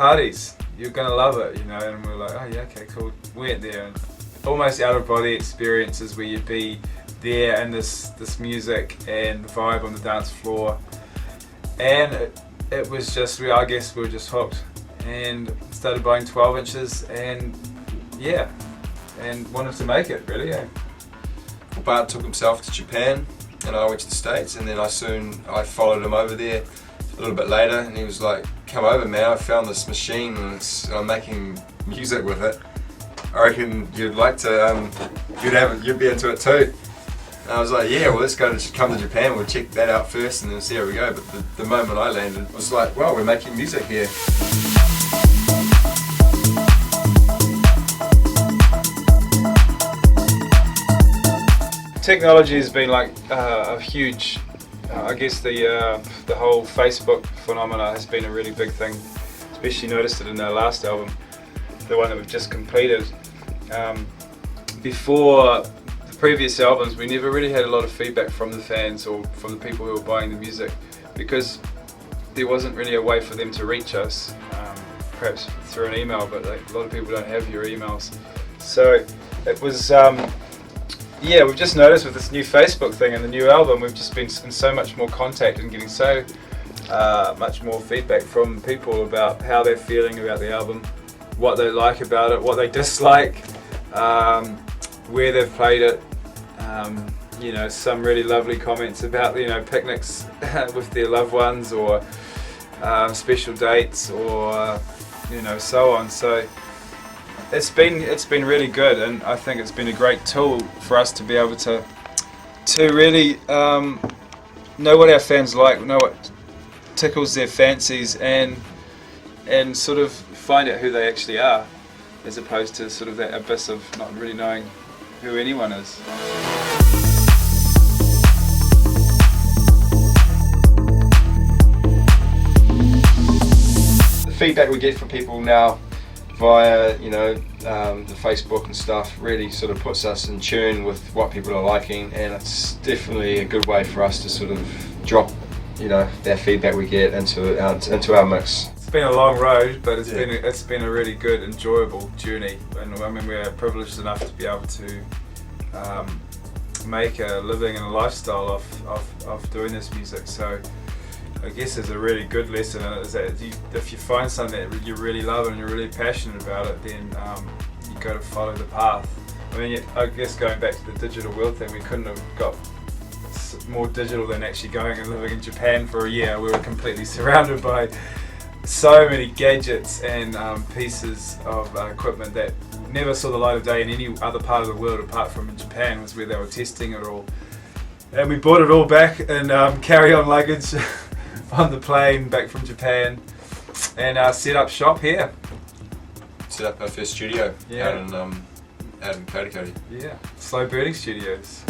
parties. You're gonna love it, you know. And we're like, oh yeah, okay, cool. Went there, and almost out of body experiences where you'd be there and this music and the vibe on the dance floor, and it was just, I guess we were just hooked, and started buying 12 inches, and yeah, and wanted to make it really. Yeah. Bart took himself to Japan, and I went to the States, and then I followed him over there a little bit later, and he was like, come over man, I found this machine and I'm making music with it. I reckon you'd like to, you'd be into it too. And I was like, yeah, well let's come to Japan, we'll check that out first and then see how we go. But the moment I landed, I was like, well, we're making music here. Technology has been like a huge, I guess the whole Facebook phenomena has been a really big thing. Especially noticed it in our last album, the one that we've just completed. Before the previous albums, we never really had a lot of feedback from the fans or from the people who were buying the music, because there wasn't really a way for them to reach us, perhaps through an email, but like, a lot of people don't have your emails. So it was, yeah, we've just noticed with this new Facebook thing and the new album, we've just been in so much more contact and getting so much more feedback from people about how they're feeling about the album, what they like about it, what they dislike, where they've played it. You know, some really lovely comments about, you know, picnics with their loved ones, or special dates, or you know, so on. So it's been really good, and I think it's been a great tool for us to be able to really know what our fans like, know what tickles their fancies, and sort of find out who they actually are, as opposed to sort of that abyss of not really knowing who anyone is. The feedback we get from people now via, you know, the Facebook and stuff really sort of puts us in tune with what people are liking, and it's definitely a good way for us to sort of drop, you know, that feedback we get into our mix. It's been a long road, but it's been a really good, enjoyable journey, and I mean, we're privileged enough to be able to make a living and a lifestyle of doing this music. So I guess there's a really good lesson in it, is that if you find something that you really love and you're really passionate about it, then you got to follow the path. I mean, I guess going back to the digital world thing, we couldn't have got more digital than actually going and living in Japan for a year. We were completely surrounded by so many gadgets and pieces of equipment that never saw the light of day in any other part of the world apart from in Japan, was where they were testing it all. And we brought it all back in carry-on luggage on the plane back from Japan, and set up shop here. Set up our first studio out in Cody. Yeah, Slow Birding Studios.